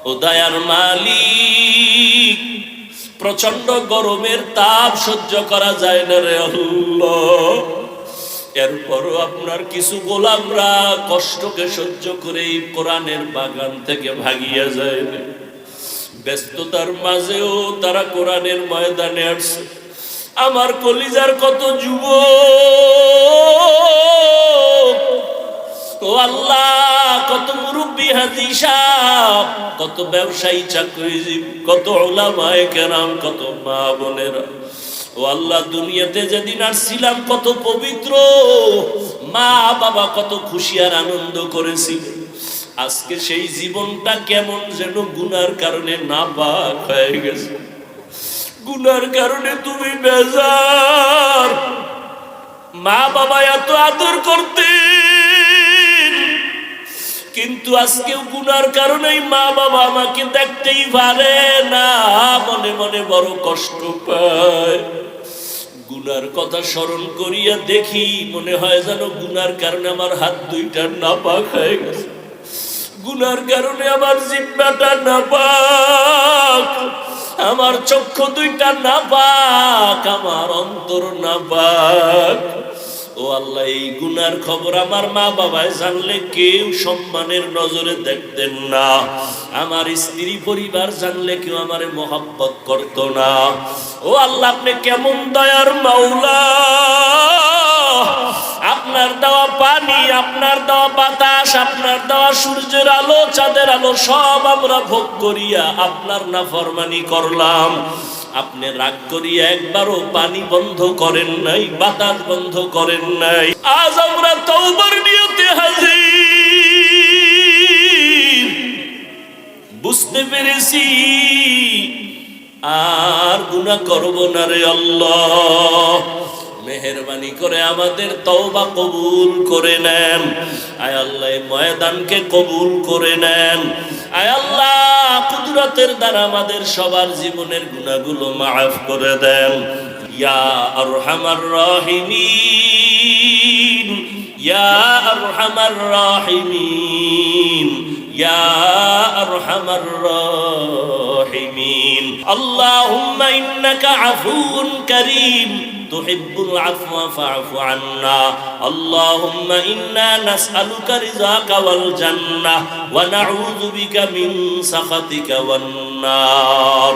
ও দয়ার মালিক, প্রচন্ড গরমের তাপ সহ্য করা যায় না রে আল্লাহ। এরপরও আপনার কিছু গোলামরা কষ্টকে সহ্য করে এই কোরআনের বাগান থেকে ভাগিয়া যায় না। ব্যস্ততার মাঝেও তারা কোরআনের ময়দানে আসছে। আমার কলিজার কত যুবক, ও আল্লাহ, কত মুরব্বী হাজী সাহেব, কত ব্যবসায়ী চাকরিজীবী, কত উলামায়ে কেরাম, কত মা বোনেরা, ও আল্লাহ, দুনিয়াতে যেদিন আসছিলাম কত পবিত্র মা বাবা কত খুশি আর আনন্দ করেছিল। আজকে সেই জীবনটা কেমন যেন গুনার কারণে নাপাক হয়ে গেছে। গুনার কারণে তুমি বেজার। মা বাবা এত আদর করতেন, কিন্তু আজকেও গুনার কারণেই মা বাবা আমাকে দেখতেই পারে না, মনে মনে বড় কষ্ট পায়। গুনার কথা স্মরণ করিয়া দেখি, মনে হয় যেন গুনার কারণে আমার হাত দুইটা নাপাক হয়ে গেছে, গুনার কারণে আমার জিহ্বাটা নাপাক, আমার চক্ষু দুইটা নাপাক, আমার অন্তর নাপাক। ও আল্লাহ, এই গুনার খবর আমার মা বাবায় জানলে কেউ সম্মানের নজরে দেখতেন না, আমার স্ত্রী পরিবার জানলে কেউ আমারে মহব্বত করত না। ও আল্লাহ, আপনি কেমন দয়ার মাওলা। আপনার দেওয়া পানি, আপনার দেওয়া বাতাস, আপনার দেওয়া সূর্যের আলো, চাঁদের আলো সব আমরা ভোগ করিয়া আপনার নাফরমানি করলাম। আপনি রাগ করিয়া একবারও পানি বন্ধ করেন নাই, বাতাস বন্ধ করেন নাই। আজ আমরা তওবার নিয়তে হাজির, বুঝতে পেরেছি আর গুনাহ করব না রে আল্লাহ। মেহেরবানি করে আমাদের তওবা কবুল করে নেন। আয় আল্লাহ, এই ময়দানকে কবুল করে নেন। আয় আল্লাহ, কুদরতের দ্বারা আমাদের সবার জীবনের গুনাহগুলো মাফ করে দেন। ইয়া আরহামার রাহিমিন, ইয়া আরহামার রাহিমিন, ইয়া আরহামার রাহিমিন। আল্লাহুম্মা ইন্নাকা আফুউন কারীম তুহিব্বুল আফওয়া ফা'ফু আন্না। আল্লাহুম্মা ইন্না নাসআলুকা রিযাকা ওয়াল জান্নাহ ওয়া নাউযু বিকা মিন সাখাতিকা ওয়ান নার।